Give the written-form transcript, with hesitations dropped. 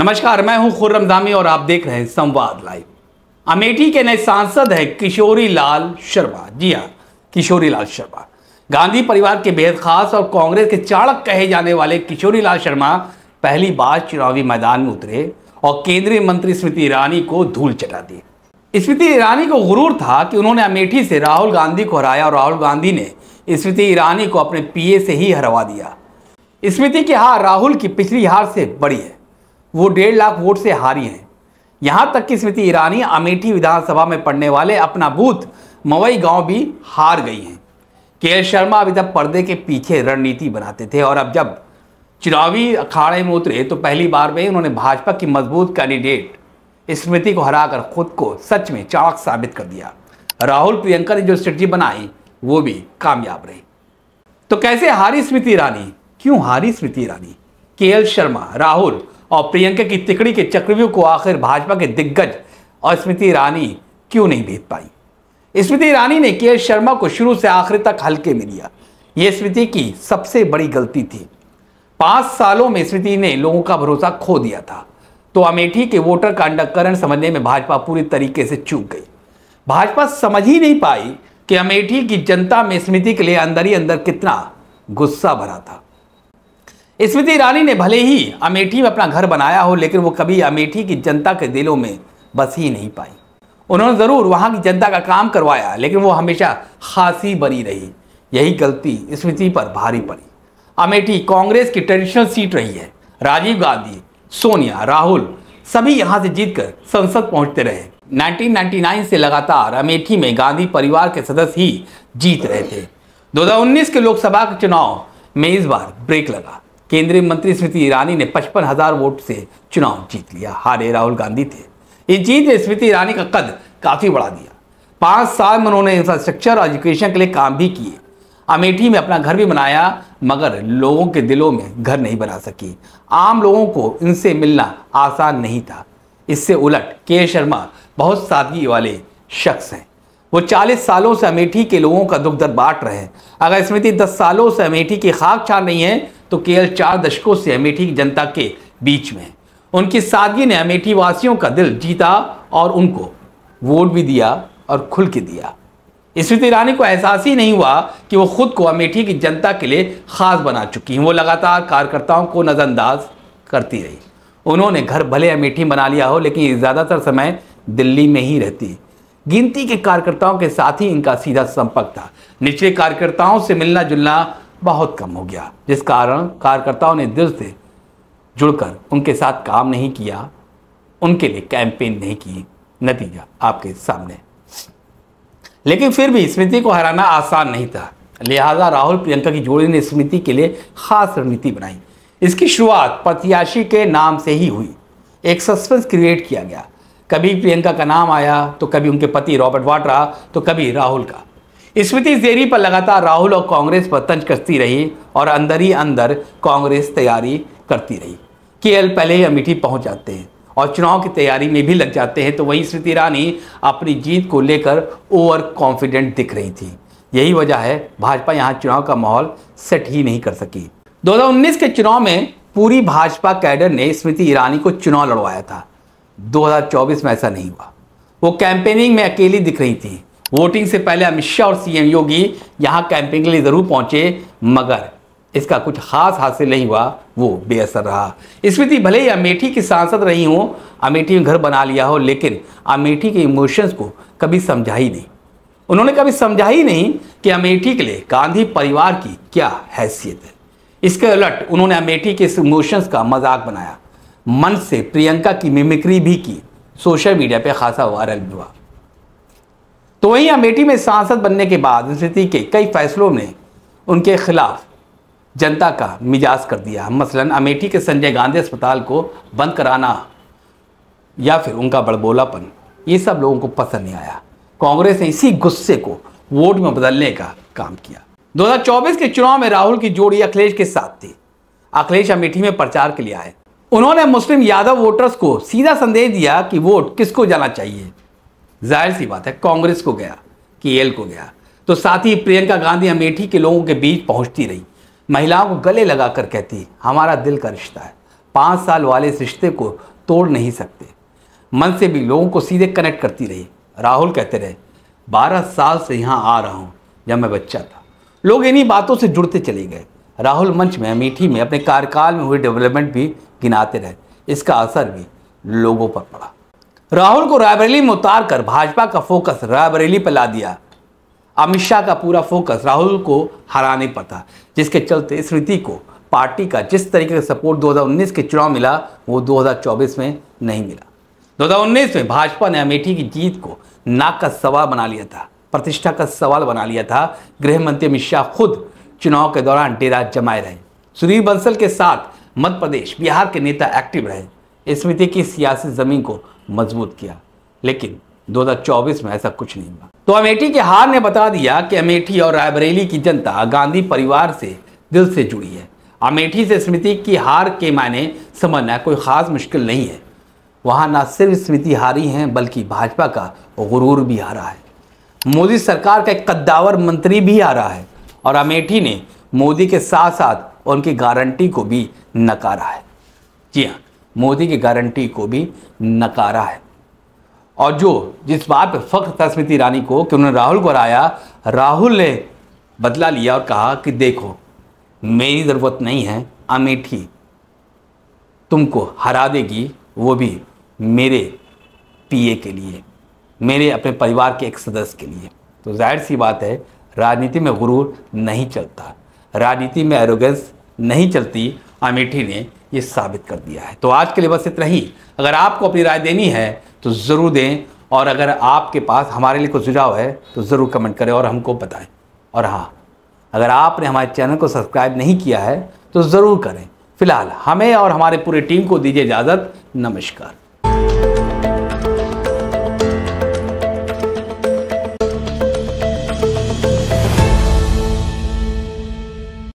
नमस्कार, मैं हूं खुर्रम जामी और आप देख रहे हैं संवाद लाइव। अमेठी के नए सांसद हैं किशोरी लाल शर्मा। जी हां, किशोरी लाल शर्मा गांधी परिवार के बेहद खास और कांग्रेस के चाणक्य कहे जाने वाले किशोरी लाल शर्मा पहली बार चुनावी मैदान में उतरे और केंद्रीय मंत्री स्मृति ईरानी को धूल चटा दी। स्मृति ईरानी को गुरूर था कि उन्होंने अमेठी से राहुल गांधी को हराया और राहुल गांधी ने स्मृति ईरानी को अपने पीए से ही हरवा दिया। स्मृति की हार राहुल की पिछली हार से बड़ी है। वो 1.5 लाख वोट से हारी हैं। यहां तक कि स्मृति ईरानी अमेठी विधानसभा में पड़ने वाले अपना बूथ मवई गांव भी हार गई हैं। केएल शर्मा अभी तक पर्दे के पीछे रणनीति बनाते थे और अब जब चुनावी अखाड़े में उतरे तो पहली बार में उन्होंने भाजपा की मजबूत कैंडिडेट स्मृति को हराकर खुद को सच में चाणक्य साबित कर दिया। राहुल प्रियंका ने जो स्ट्रेटजी बनाई वो भी कामयाब रही। तो कैसे हारी स्मृति ईरानी? क्यों हारी स्मृति ईरानी? केएल शर्मा, राहुल और प्रियंका की तिकड़ी के चक्रव्यूह को आखिर भाजपा के दिग्गज और स्मृति ईरानी क्यों नहीं भेद पाई? स्मृति ईरानी ने केएल शर्मा को शुरू से आखिर तक हल्के में लिया। यह स्मृति की सबसे बड़ी गलती थी। 5 सालों में स्मृति ने लोगों का भरोसा खो दिया था। तो अमेठी के वोटर का अंडकरण समझने में भाजपा पूरी तरीके से चूक गई। भाजपा समझ ही नहीं पाई कि अमेठी की जनता में स्मृति के लिए अंदर ही अंदर कितना गुस्सा भरा था। स्मृति ईरानी ने भले ही अमेठी में अपना घर बनाया हो, लेकिन वो कभी अमेठी की जनता के दिलों में बस ही नहीं पाई। उन्होंने जरूर वहां की जनता का काम करवाया, लेकिन वो हमेशा खासी बनी रही। यही गलती स्मृति पर भारी पड़ी। अमेठी कांग्रेस की ट्रेडिशनल सीट रही है। राजीव गांधी, सोनिया, राहुल सभी यहां से जीतकर संसद पहुंचते रहे। 1999 से लगातार अमेठी में गांधी परिवार के सदस्य ही जीत रहे थे। 2019 के लोकसभा के चुनाव में इस बार ब्रेक लगा। केंद्रीय मंत्री स्मृति ईरानी ने 55,000 वोट से चुनाव जीत लिया। हारे राहुल गांधी थे। इस जीत ने स्मृति ईरानी का कद काफी बढ़ा दिया। 5 साल में उन्होंने इंफ्रास्ट्रक्चर और एजुकेशन के लिए काम भी किए। अमेठी में अपना घर भी बनाया, मगर लोगों के दिलों में घर नहीं बना सकी। आम लोगों को इनसे मिलना आसान नहीं था। इससे उलट केएल शर्मा बहुत सादगी वाले शख्स हैं। वो 40 सालों से अमेठी के लोगों का दुख दर्द बांट रहे हैं। अगर स्मृति 10 सालों से अमेठी की खाक छान रही है तो केएल 4 दशकों से अमेठी की जनता के बीच में। उनकी सादगी ने अमेठी वासियों का दिल जीता और उनको वोट भी दिया और खुल के दिया। स्मृति ईरानी को एहसास ही नहीं हुआ कि वो खुद को अमेठी की जनता के लिए खास बना चुकी हैं। वो लगातार कार्यकर्ताओं को नजरअंदाज करती रही। उन्होंने घर भले अमेठी बना लिया हो, लेकिन ज़्यादातर समय दिल्ली में ही रहती। गिनती के कार्यकर्ताओं के साथ ही इनका सीधा संपर्क था। निचले कार्यकर्ताओं से मिलना जुलना बहुत कम हो गया, जिस कारण कार्यकर्ताओं ने दिल से जुड़कर उनके साथ काम नहीं किया, उनके लिए कैंपेन नहीं की। नतीजा आपके सामने। लेकिन फिर भी स्मृति को हराना आसान नहीं था। लिहाजा राहुल प्रियंका की जोड़ी ने स्मृति के लिए खास रणनीति बनाई। इसकी शुरुआत प्रत्याशी के नाम से ही हुई। एक सस्पेंस क्रिएट किया गया। कभी प्रियंका का नाम आया तो कभी उनके पति रॉबर्ट वाड्रा तो कभी राहुल का। स्मृति इस देरी पर लगातार राहुल और कांग्रेस पर तंज कसती रही और अंदर ही अंदर कांग्रेस तैयारी करती रही। केएल पहले ही अमेठी पहुंच जाते हैं और चुनाव की तैयारी में भी लग जाते हैं, तो वहीं स्मृति ईरानी अपनी जीत को लेकर ओवर कॉन्फिडेंट दिख रही थी। यही वजह है भाजपा यहां चुनाव का माहौल सेट ही नहीं कर सकी। 2019 के चुनाव में पूरी भाजपा कैडर ने स्मृति ईरानी को चुनाव लड़वाया था। 2024 में ऐसा नहीं हुआ। वो कैंपेनिंग में अकेली दिख रही थी। वोटिंग से पहले अमित शाह और सीएम योगी यहां कैंपेनिंग के लिए जरूर पहुंचे, मगर इसका कुछ खास हासिल नहीं हुआ। वो बेअसर रहा। स्मृति भले ही अमेठी की सांसद रही हो, अमेठी में घर बना लिया हो, लेकिन अमेठी के इमोशंस को कभी समझा ही नहीं। उन्होंने कभी समझा ही नहीं कि अमेठी के लिए गांधी परिवार की क्या हैसियत है। इसके उलट उन्होंने अमेठी के इमोशंस का मजाक बनाया। मन से प्रियंका की मिमिक्री भी की। सोशल मीडिया पे खासा वायरल भी हुआ। तो वहीं अमेठी में सांसद बनने के बाद स्मृति के कई फैसलों ने उनके खिलाफ जनता का मिजाज कर दिया। मसलन अमेठी के संजय गांधी अस्पताल को बंद कराना या फिर उनका बड़बोलापन, ये सब लोगों को पसंद नहीं आया। कांग्रेस ने इसी गुस्से को वोट में बदलने का काम किया। 2024 के चुनाव में राहुल की जोड़ी अखिलेश के साथ थी। अखिलेश अमेठी में प्रचार के लिए आए। उन्होंने मुस्लिम यादव वोटर्स को सीधा संदेश दिया कि वोट किसको जाना चाहिए। जाहिर सी बात है कांग्रेस को गया, केएल को गया। तो साथ ही प्रियंका गांधी अमेठी के लोगों के बीच पहुंचती रही। महिलाओं को गले लगाकर कहती, हमारा दिल का रिश्ता है, 5 साल वाले इस रिश्ते को तोड़ नहीं सकते। मन से भी लोगों को सीधे कनेक्ट करती रही। राहुल कहते रहे, 12 साल से यहाँ आ रहा हूँ, जब मैं बच्चा था। लोग इन्हीं बातों से जुड़ते चले गए। राहुल मंच में, अमेठी में अपने कार्यकाल में हुए डेवलपमेंट भी गिनाते रहे। इसका असर भी लोगों पर पड़ा। राहुल को रायबरेली में उतार कर भाजपा का फोकस रायबरेली पर ला दिया। अमित शाह का पूरा फोकस राहुल को हराने पर था, जिसके चलते स्मृति को पार्टी का जिस तरीके का सपोर्ट 2019 के चुनाव मिला, वो 2024 में नहीं मिला। 2019 में भाजपा ने अमेठी की जीत को नाक का सवाल बना लिया था, प्रतिष्ठा का सवाल बना लिया था। गृह मंत्री अमित शाह खुद चुनाव के दौरान डेरा जमाए रहे। सुधीर बंसल के साथ मध्य प्रदेश, बिहार के नेता एक्टिव रहे, स्मृति की सियासी जमीन को मजबूत किया। लेकिन 2024 में ऐसा कुछ नहीं हुआ। तो अमेठी के हार ने बता दिया कि अमेठी और रायबरेली की जनता गांधी परिवार से दिल से जुड़ी है। अमेठी से स्मृति की हार के मायने समझना कोई खास मुश्किल नहीं है। वहां न सिर्फ स्मृति हारी है, बल्कि भाजपा का गुरूर भी हारा है। मोदी सरकार का एक कद्दावर मंत्री भी हारा है और अमेठी ने मोदी के साथ साथ उनकी गारंटी को भी नकारा है। जी हाँ, मोदी की गारंटी को भी नकारा है। और जिस बात पर फख्र था स्मृति ईरानी को कि उन्होंने राहुल को हराया, राहुल ने बदला लिया और कहा कि देखो, मेरी ज़रूरत नहीं है, अमेठी तुमको हरा देगी, वो भी मेरे पीए के लिए, मेरे अपने परिवार के एक सदस्य के लिए। तो जाहिर सी बात है, राजनीति में गुरूर नहीं चलता, राजनीति में एरोगेंस नहीं चलती। अमेठी ने ये साबित कर दिया है। तो आज के लिए बस इतना ही। अगर आपको अपनी राय देनी है तो ज़रूर दें, और अगर आपके पास हमारे लिए कोई सुझाव है तो ज़रूर कमेंट करें और हमको बताएं। और हाँ, अगर आपने हमारे चैनल को सब्सक्राइब नहीं किया है तो ज़रूर करें। फिलहाल हमें और हमारे पूरे टीम को दीजिए इजाज़त। नमस्कार।